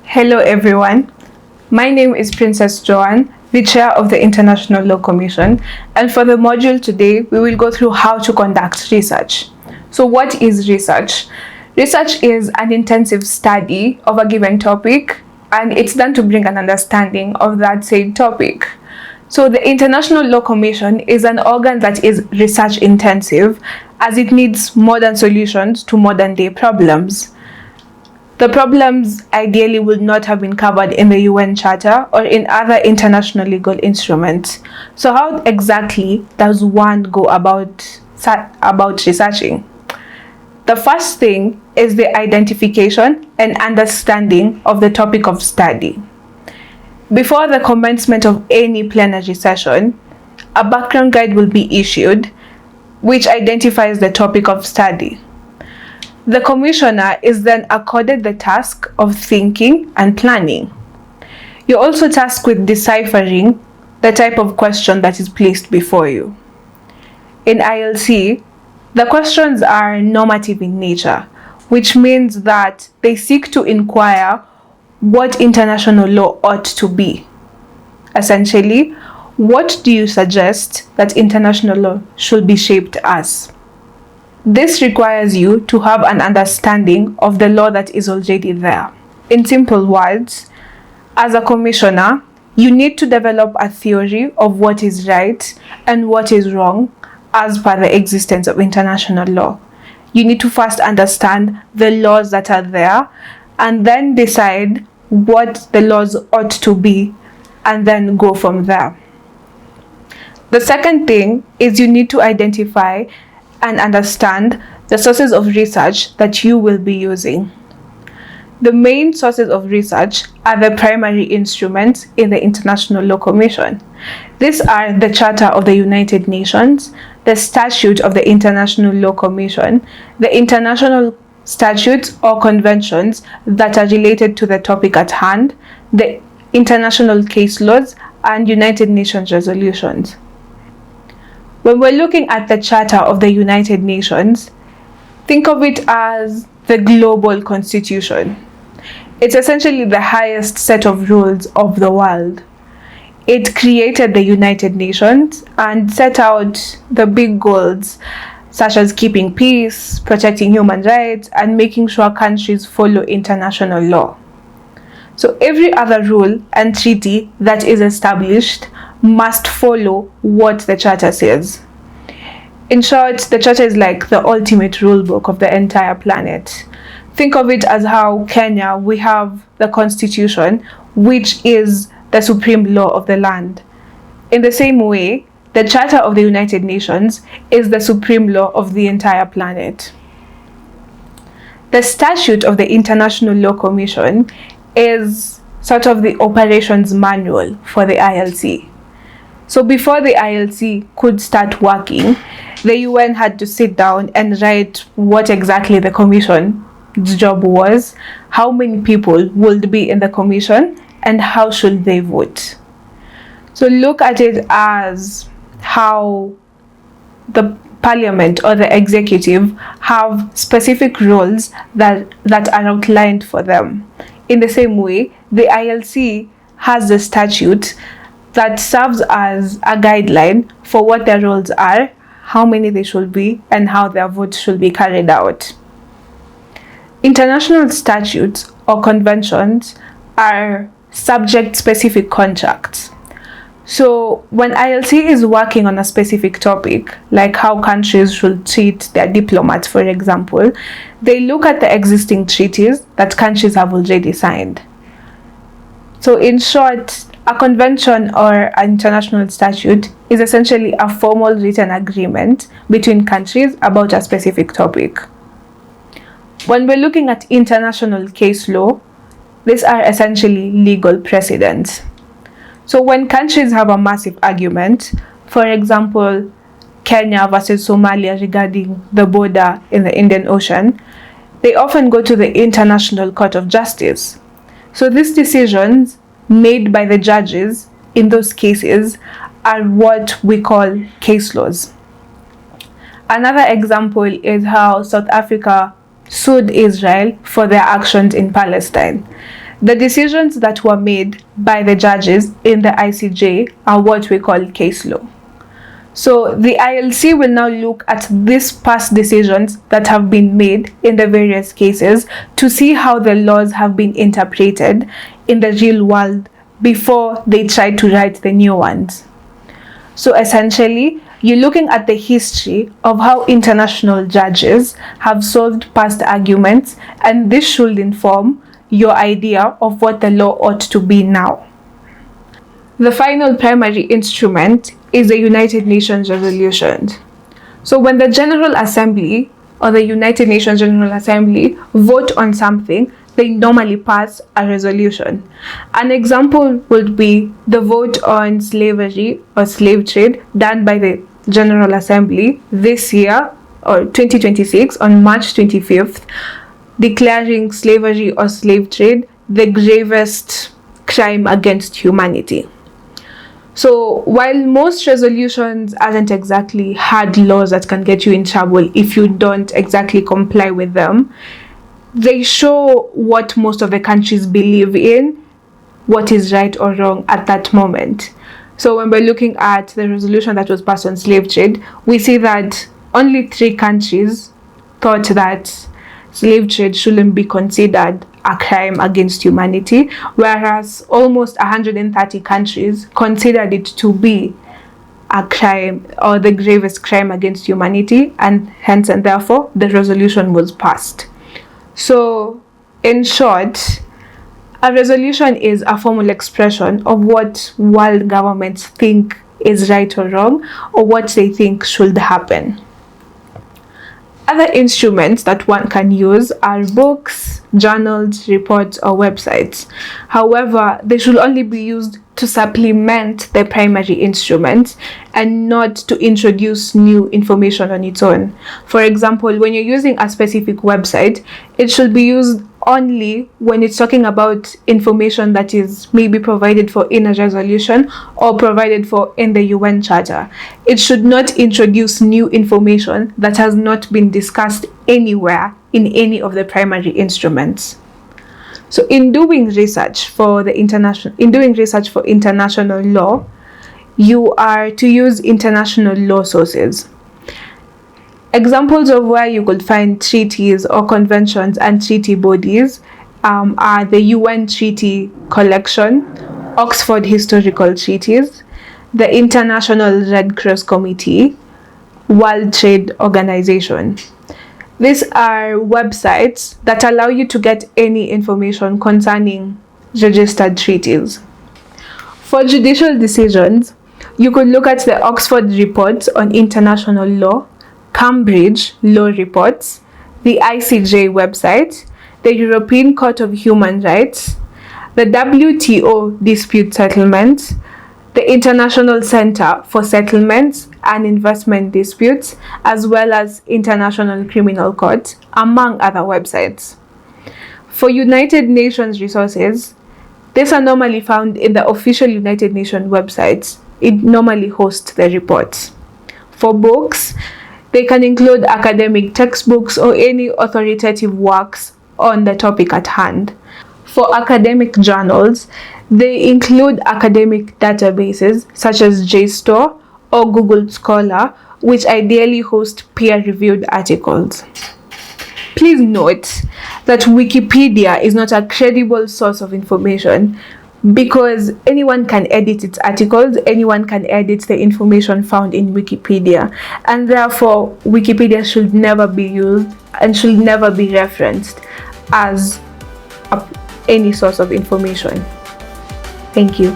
Hello everyone, my name is Princess Joan, the chair of the International Law Commission, and for the module today we will go through how to conduct research. So what is research? Research is an intensive study of a given topic, and it's done to bring an understanding of that said topic. So the International Law Commission is an organ that is research intensive, as it needs modern solutions to modern day problems. The problems ideally would not have been covered in the UN Charter or in other international legal instruments. So how exactly does one go about researching? The first thing is the identification and understanding of the topic of study. Before the commencement of any plenary session, a background guide will be issued which identifies the topic of study. The commissioner is then accorded the task of thinking and planning. You're also tasked with deciphering the type of question that is placed before you. In ILC, the questions are normative in nature, which means that they seek to inquire what international law ought to be. Essentially, what do you suggest that international law should be shaped as? This requires you to have an understanding of the law that is already there. In simple words, as a commissioner, you need to develop a theory of what is right and what is wrong as per the existence of international law. You need to first understand the laws that are there and then decide what the laws ought to be and then go from there. The second thing is you need to identify and understand the sources of research that you will be using. The main sources of research are the primary instruments in the International Law Commission. These are the Charter of the United Nations, the Statute of the International Law Commission, the international statutes or conventions that are related to the topic at hand, the international case laws, and United Nations resolutions. When we're looking at the Charter of the United Nations, think of it as the global constitution. It's essentially the highest set of rules of the world. It created the United Nations and set out the big goals, such as keeping peace, protecting human rights, and making sure countries follow international law. So every other rule and treaty that is established must follow what the Charter says. In short, the Charter is like the ultimate rule book of the entire planet. Think of it as how Kenya, we have the Constitution, which is the supreme law of the land. In the same way, the Charter of the United Nations is the supreme law of the entire planet. The Statute of the International Law Commission is sort of the operations manual for the ILC. So before the ILC could start working, the UN had to sit down and write what exactly the Commission's job was, how many people would be in the Commission, and how should they vote. So look at it as how the Parliament or the executive have specific roles that are outlined for them. In the same way, the ILC has a statute that serves as a guideline for what their roles are, how many they should be, and how their votes should be carried out. International statutes or conventions are subject-specific contracts. So when ILC is working on a specific topic, like how countries should treat their diplomats, for example, they look at the existing treaties that countries have already signed. So in short, a convention or an international statute is essentially a formal written agreement between countries about a specific topic. When we're looking at international case law, these are essentially legal precedents. So when countries have a massive argument, for example, Kenya versus Somalia regarding the border in the Indian Ocean, they often go to the International Court of Justice. So these decisions made by the judges in those cases are what we call case laws. Another example is how South Africa sued Israel for their actions in Palestine. The decisions that were made by the judges in the ICJ are what we call case law. So the ILC will now look at these past decisions that have been made in the various cases to see how the laws have been interpreted in the real world before they try to write the new ones. So essentially, you're looking at the history of how international judges have solved past arguments, and this should inform your idea of what the law ought to be now. The final primary instrument is the United Nations resolutions. So when the General Assembly or the United Nations General Assembly vote on something, they normally pass a resolution. An example would be the vote on slavery or slave trade done by the General Assembly this year, or 2026, on March 25th, declaring slavery or slave trade the gravest crime against humanity. So while most resolutions aren't exactly hard laws that can get you in trouble if you don't exactly comply with them, they show what most of the countries believe in, what is right or wrong at that moment. So when we're looking at the resolution that was passed on slave trade, we see that only 3 countries thought that slave trade shouldn't be considered a crime against humanity, whereas almost 130 countries considered it to be a crime or the gravest crime against humanity, and hence and therefore the resolution was passed. So in short, a resolution is a formal expression of what world governments think is right or wrong, or what they think should happen. Other instruments that one can use are books, journals, reports, or websites. However, they should only be used to supplement the primary instrument and not to introduce new information on its own. For example, when you're using a specific website, it should be used only when it's talking about information that is maybe provided for in a resolution or provided for in the UN Charter. It should not introduce new information that has not been discussed anywhere in any of the primary instruments. So in doing research for international law, you are to use international law sources. Examples of where you could find treaties or conventions and treaty bodies are the UN Treaty Collection, Oxford Historical Treaties, the International Red Cross Committee, World Trade Organization. These are websites that allow you to get any information concerning registered treaties. For judicial decisions, you could look at the Oxford Reports on International Law, Cambridge Law Reports, the ICJ website, the European Court of Human Rights, the WTO Dispute Settlement, the International Center for Settlements and Investment Disputes, as well as International Criminal Court, among other websites. For United Nations resources, these are normally found in the official United Nations websites. It normally hosts the reports. For books, they can include academic textbooks or any authoritative works on the topic at hand. For academic journals, they include academic databases such as JSTOR or Google Scholar, which ideally host peer-reviewed articles. Please note that Wikipedia is not a credible source of information, because anyone can edit its articles, anyone can edit the information found in Wikipedia, and therefore Wikipedia should never be used and should never be referenced as any source of information. Thank you.